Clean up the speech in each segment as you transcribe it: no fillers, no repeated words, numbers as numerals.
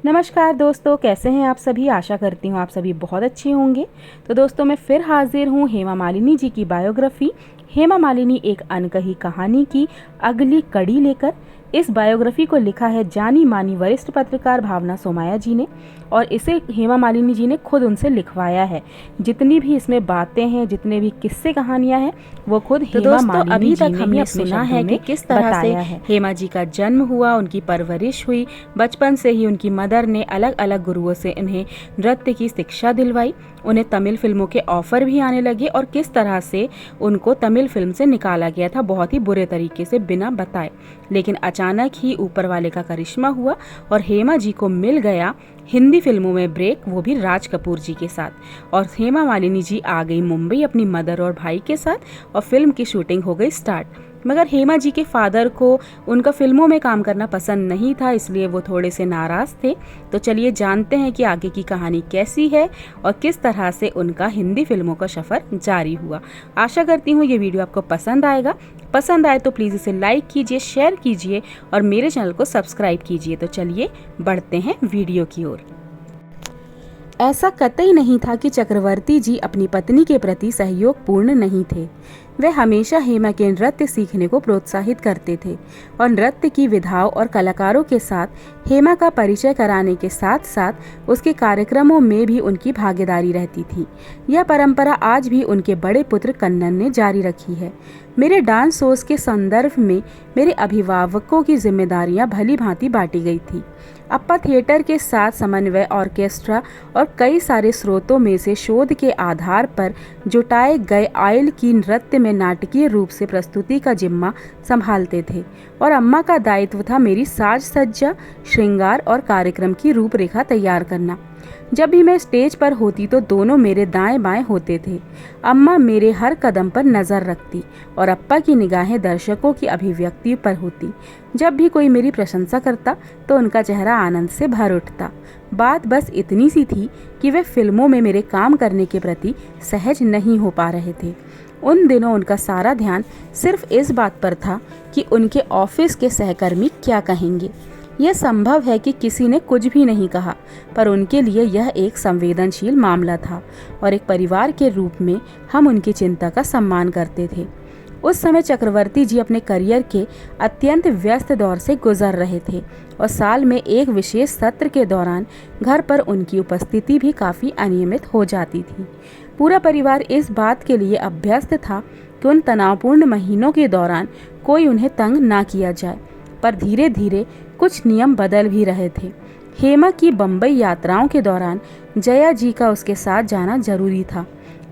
नमस्कार दोस्तों, कैसे हैं आप सभी। आशा करती हूँ आप सभी बहुत अच्छे होंगे। तो दोस्तों, मैं फिर हाजिर हूँ हेमा मालिनी जी की बायोग्राफी हेमा मालिनी एक अनकही कहानी की अगली कड़ी लेकर। इस बायोग्राफी को लिखा है जानी मानी वरिष्ठ पत्रकार भावना सोमाया जी ने, और इसे हेमा मालिनी जी ने खुद उनसे लिखवाया है। जितनी भी इसमें बातें हैं, जितने भी किस्से कहानियां हैं, वो खुद हेमा मालिनी अभी जी तक ने हमने ही अपने सुना है शब्दों कि में किस तरह से बताया है। हेमा जी का जन्म हुआ, उनकी परवरिश हुई। बचपन से ही उनकी मदर ने अलग अलग गुरुओं से उन्हें नृत्य की शिक्षा दिलवाई। उन्हें तमिल फिल्मों के ऑफर भी आने लगे और किस तरह से उनको तमिल फिल्म से निकाला गया था, बहुत ही बुरे तरीके से, बिना बताए। लेकिन अचानक ही ऊपर वाले का करिश्मा हुआ और हेमा जी को मिल गया हिंदी फिल्मों में ब्रेक, वो भी राज कपूर जी के साथ। और हेमा मालिनी जी आ गई मुंबई अपनी मदर और भाई के साथ और फिल्म की शूटिंग हो गई स्टार्ट। मगर हेमा जी के फादर को उनका फिल्मों में काम करना पसंद नहीं था, इसलिए वो थोड़े से नाराज थे। तो चलिए जानते हैं कि आगे की कहानी कैसी है और किस तरह से उनका हिंदी फिल्मों का सफर जारी हुआ। आशा करती हूँ ये वीडियो आपको पसंद आएगा। पसंद आए तो प्लीज़ इसे लाइक कीजिए, शेयर कीजिए और मेरे चैनल को सब्सक्राइब कीजिए। तो चलिए बढ़ते हैं वीडियो की ओर। ऐसा कतई नहीं था कि चक्रवर्ती जी अपनी पत्नी के प्रति सहयोगपूर्ण नहीं थे। वे हमेशा हेमा के नृत्य सीखने को प्रोत्साहित करते थे और नृत्य की विधाओं और कलाकारों के साथ हेमा का परिचय कराने के साथ साथ उसके कार्यक्रमों में भी उनकी भागीदारी रहती थी। यह परंपरा आज भी उनके बड़े पुत्र कन्नन ने जारी रखी है। मेरे डांस शोज के संदर्भ में मेरे अभिभावकों की जिम्मेदारियां भली भांति बांटी गई थी। अप्पा थिएटर के साथ समन्वय, ऑर्केस्ट्रा और कई सारे स्रोतों में से शोध के आधार पर जुटाए गए आयल की नृत्य में नाटकीय रूप से प्रस्तुति का जिम्मा संभालते थे और अम्मा का दायित्व था मेरी साज सज्जा, श्रृंगार और कार्यक्रम की रूपरेखा तैयार करना। जब भी मैं स्टेज पर होती तो दोनों मेरे दाएं बाएं होते थे। अम्मा मेरे हर कदम पर नजर रखती और अप्पा की निगाहें दर्शकों की अभिव्यक्ति पर होती। जब भी कोई मेरी प्रशंसा करता तो उनका चेहरा आनंद से भर उठता। बात बस इतनी सी थी कि वे फिल्मों में मेरे काम करने के प्रति सहज नहीं हो पा रहे थे। उन दिनों उनका सारा ध्यान सिर्फ इस बात पर था कि उनके ऑफिस के सहकर्मी क्या कहेंगे। यह संभव है कि किसी ने कुछ भी नहीं कहा, पर उनके लिए यह एक संवेदनशील मामला था और एक परिवार के रूप में हम उनकी चिंता का सम्मान करते थे। उस समय चक्रवर्ती जी अपने करियर के अत्यंत व्यस्त दौर से गुजर रहे थे और साल में एक विशेष सत्र के दौरान घर पर उनकी उपस्थिति भी काफ़ी अनियमित हो जाती थी। पूरा परिवार इस बात के लिए अभ्यस्त था कि उन तनावपूर्ण महीनों के दौरान कोई उन्हें तंग ना किया जाए, पर धीरे धीरे कुछ नियम बदल भी रहे थे। हेमा की बम्बई यात्राओं के दौरान जया जी का उसके साथ जाना जरूरी था।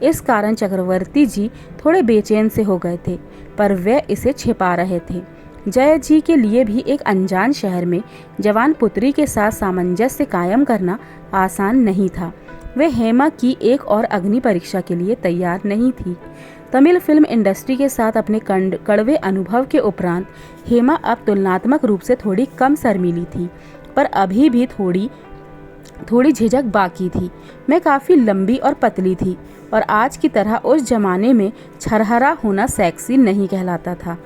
इस कारण चक्रवर्ती जी थोड़े बेचैन से हो गए थे, पर वे इसे छिपा रहे थे। जया जी के लिए भी एक अनजान शहर में जवान पुत्री के साथ सामंजस्य कायम करना आसान नहीं था। वे हेमा की एक और अग्नि परीक्षा के लिए तैयार नहीं थी। तमिल फिल्म इंडस्ट्री के साथ अपने कड़वे अनुभव के उपरांत हेमा अब तुलनात्मक रूप से थोड़ी कम शर्मीली थी, पर अभी भी थोड़ी झिझक बाकी थी। मैं काफ़ी लंबी और पतली थी और आज की तरह उस जमाने में छरहरा होना सेक्सी नहीं कहलाता था।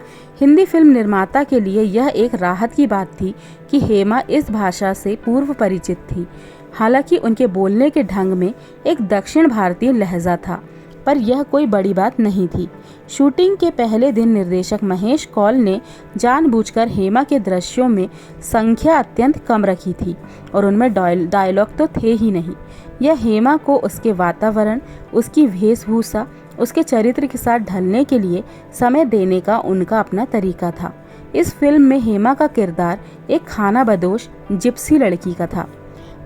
हिंदी फिल्म निर्माता के लिए यह एक राहत की बात थी कि हेमा इस भाषा से पूर्व परिचित थी। हालांकि उनके बोलने के ढंग में एक दक्षिण भारतीय लहजा था, पर यह कोई बड़ी बात नहीं थी। शूटिंग के पहले दिन निर्देशक महेश कौल ने जानबूझकर हेमा के दृश्यों में संख्या अत्यंत कम रखी थी और उनमें डायलॉग तो थे ही नहीं। यह हेमा को उसके वातावरण, उसकी वेशभूषा, उसके चरित्र के साथ ढलने के लिए समय देने का उनका अपना तरीका था। इस फिल्म में हेमा का किरदार एक खानाबदोश जिप्सी लड़की का था,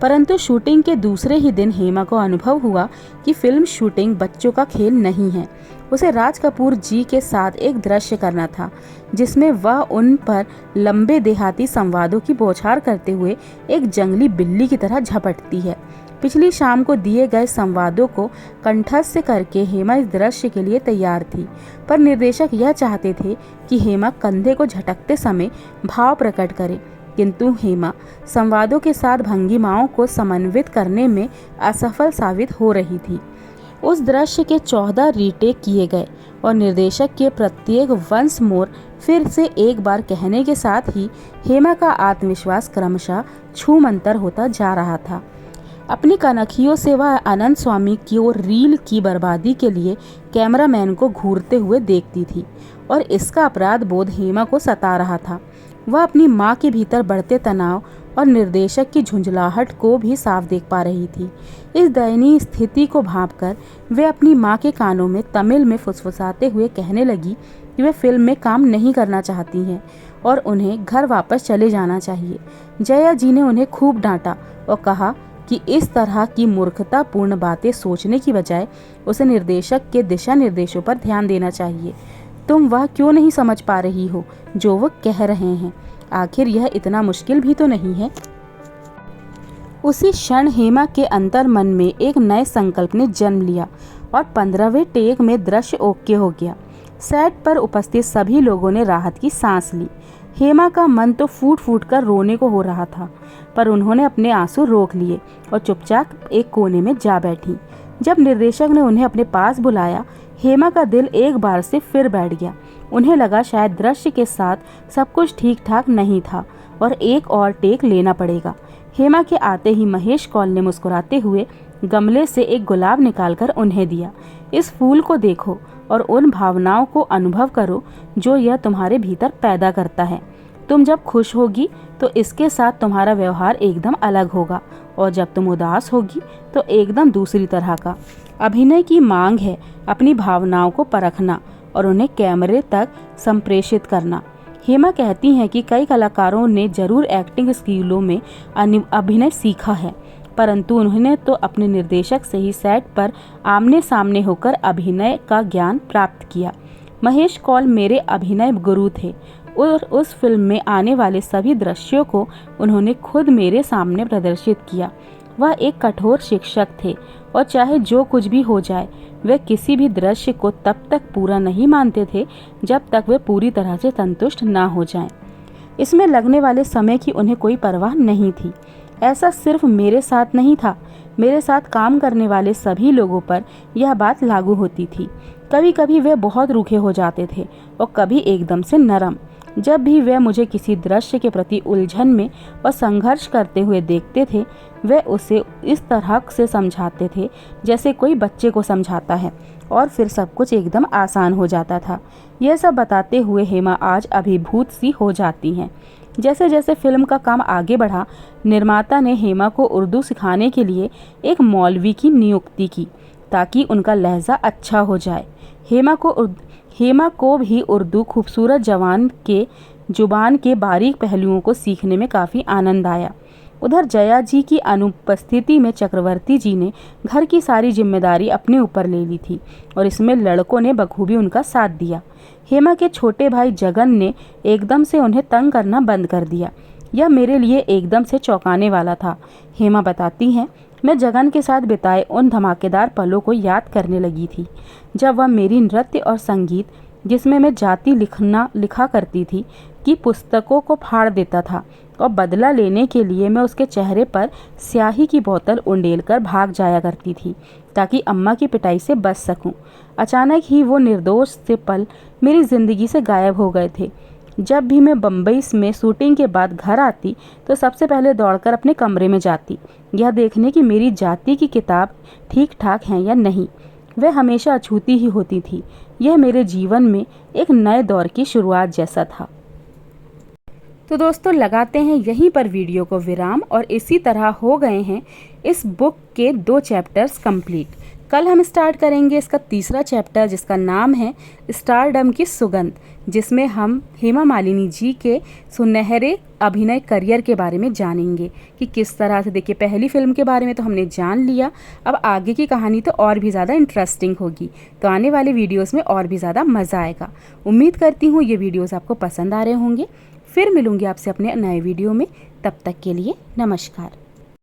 परंतु शूटिंग के दूसरे ही दिन हेमा को अनुभव हुआ कि फिल्म शूटिंग बच्चों का खेल नहीं है। उसे राज कपूर जी के साथ एक दृश्य करना था जिसमें वह उन पर लंबे देहाती संवादों की बौछार करते हुए एक जंगली बिल्ली की तरह झपटती है। पिछली शाम को दिए गए संवादों को कंठस्थ करके हेमा इस दृश्य के लिए तैयार थी, पर निर्देशक यह चाहते थे कि हेमा कंधे को झटकते समय भाव प्रकट करे, किंतु हेमा संवादों के साथ भंगिमाओं को समन्वित करने में असफल साबित हो रही थी। उस दृश्य के 14 रीटेक किए गए और निर्देशक के प्रत्येक वंस मोर फिर से एक बार कहने के साथ ही हेमा का आत्मविश्वास क्रमशः छू मंतर होता जा रहा था। अपनी कनखियों से वह अनंत स्वामी की ओर रील की बर्बादी के लिए कैमरामैन को घूरते हुए देखती थी और इसका अपराध बोध हेमा को सता रहा था। वह अपनी माँ के भीतर बढ़ते तनाव और निर्देशक की झुंझलाहट को भी साफ देख पा रही थी। इस दयनीय स्थिति को भांपकर वे अपनी माँ के कानों में तमिल में फुसफुसाते हुए कहने लगी कि वे फिल्म में काम नहीं करना चाहती हैं और उन्हें घर वापस चले जाना चाहिए। जया जी ने उन्हें खूब डांटा और कहा कि इस तरह की मूर्खतापूर्ण बातें सोचने की बजाय उसे निर्देशक के दिशा निर्देशों पर ध्यान देना चाहिए। तुम वह क्यों नहीं समझ पा रही हो जो वो कह रहे हैं? आखिर यह इतना मुश्किल भी तो नहीं है। उसी क्षण हेमा के अंतर मन में एक नए संकल्प ने जन्म लिया और 15वें टेक में दृश्य ओके हो गया। सेट पर उपस्थित सभी लोगों ने राहत की सांस ली। हेमा का मन तो फूट फूट कर रोने को हो रहा था, पर उन्होंने अपने आंसू रोक लिए और चुपचाप एक कोने में जा बैठी। जब निर्देशक ने उन्हें अपने पास बुलाया, हेमा का दिल एक बार से फिर बैठ गया। उन्हें लगा शायद दृश्य के साथ सब कुछ ठीक ठाक नहीं था और एक और टेक लेना पड़ेगा। हेमा के आते ही महेश कौल ने मुस्कुराते हुए गमले से एक गुलाब निकालकर उन्हें दिया। इस फूल को देखो और उन भावनाओं को अनुभव करो जो यह तुम्हारे भीतर पैदा करता है। तुम जब खुश होगी तो इसके साथ तुम्हारा व्यवहार एकदम अलग होगा और जब तुम उदास होगी तो एकदम दूसरी तरह का। अभिनय की मांग है अपनी भावनाओं को परखना और उन्हें कैमरे तक संप्रेषित करना। हेमा कहती हैं कि कई कलाकारों ने जरूर एक्टिंग स्किलों में अभिनय सीखा है, परंतु उन्होंने तो अपने निर्देशक से ही सेट पर आमने सामने होकर अभिनय का ज्ञान प्राप्त किया। महेश कौल मेरे अभिनय गुरु थे और उस फिल्म में आने वाले सभी दृश्यों को उन्होंने खुद मेरे सामने प्रदर्शित किया। वह एक कठोर शिक्षक थे और चाहे जो कुछ भी हो जाए वे किसी भी दृश्य को तब तक पूरा नहीं मानते थे जब तक वे पूरी तरह से संतुष्ट ना हो जाएं। इसमें लगने वाले समय की उन्हें कोई परवाह नहीं थी। ऐसा सिर्फ मेरे साथ नहीं था, मेरे साथ काम करने वाले सभी लोगों पर यह बात लागू होती थी। कभी कभी वे बहुत रूखे हो जाते थे और कभी एकदम से नरम। जब भी वे मुझे किसी दृश्य के प्रति उलझन में और संघर्ष करते हुए देखते थे, वे उसे इस तरह से समझाते थे जैसे कोई बच्चे को समझाता है और फिर सब कुछ एकदम आसान हो जाता था। यह सब बताते हुए हेमा आज अभिभूत सी हो जाती हैं। जैसे जैसे फिल्म का काम आगे बढ़ा, निर्माता ने हेमा को उर्दू सिखाने के लिए एक मौलवी की नियुक्ति की ताकि उनका लहजा अच्छा हो जाए। हेमा को भी उर्दू खूबसूरत जुबान के बारीक पहलुओं को सीखने में काफ़ी आनंद आया। उधर जया जी की अनुपस्थिति में चक्रवर्ती जी ने घर की सारी जिम्मेदारी अपने ऊपर ले ली थी और इसमें लड़कों ने बखूबी उनका साथ दिया। हेमा के छोटे भाई जगन ने एकदम से उन्हें तंग करना बंद कर दिया। यह मेरे लिए एकदम से चौंकाने वाला था। हेमा बताती हैं, मैं जगन के साथ बिताए उन धमाकेदार पलों को याद करने लगी थी जब वह मेरी नृत्य और संगीत, जिसमें मैं जाति लिखा करती थी, की पुस्तकों को फाड़ देता था और बदला लेने के लिए मैं उसके चेहरे पर स्याही की बोतल उंडेल कर भाग जाया करती थी ताकि अम्मा की पिटाई से बच सकूं। अचानक ही वो निर्दोष से पल मेरी ज़िंदगी से गायब हो गए थे। जब भी मैं बम्बई में शूटिंग के बाद घर आती तो सबसे पहले दौड़कर अपने कमरे में जाती, यह देखने की मेरी जाति की किताब ठीक ठाक है या नहीं। वह हमेशा अछूती ही होती थी। यह मेरे जीवन में एक नए दौर की शुरुआत जैसा था। तो दोस्तों, लगाते हैं यहीं पर वीडियो को विराम और इसी तरह हो गए हैं इस बुक के 2 चैप्टर्स कंप्लीट। कल हम स्टार्ट करेंगे इसका तीसरा चैप्टर जिसका नाम है स्टारडम की सुगंध, जिसमें हम हेमा मालिनी जी के सुनहरे अभिनय करियर के बारे में जानेंगे कि किस तरह से। देखिए, पहली फिल्म के बारे में तो हमने जान लिया, अब आगे की कहानी तो और भी ज़्यादा इंटरेस्टिंग होगी। तो आने वाले वीडियोस में और भी ज़्यादा मज़ा आएगा। उम्मीद करती हूँ ये वीडियोस आपको पसंद आ रहे होंगे। फिर मिलूंगी आपसे अपने नए वीडियो में। तब तक के लिए नमस्कार।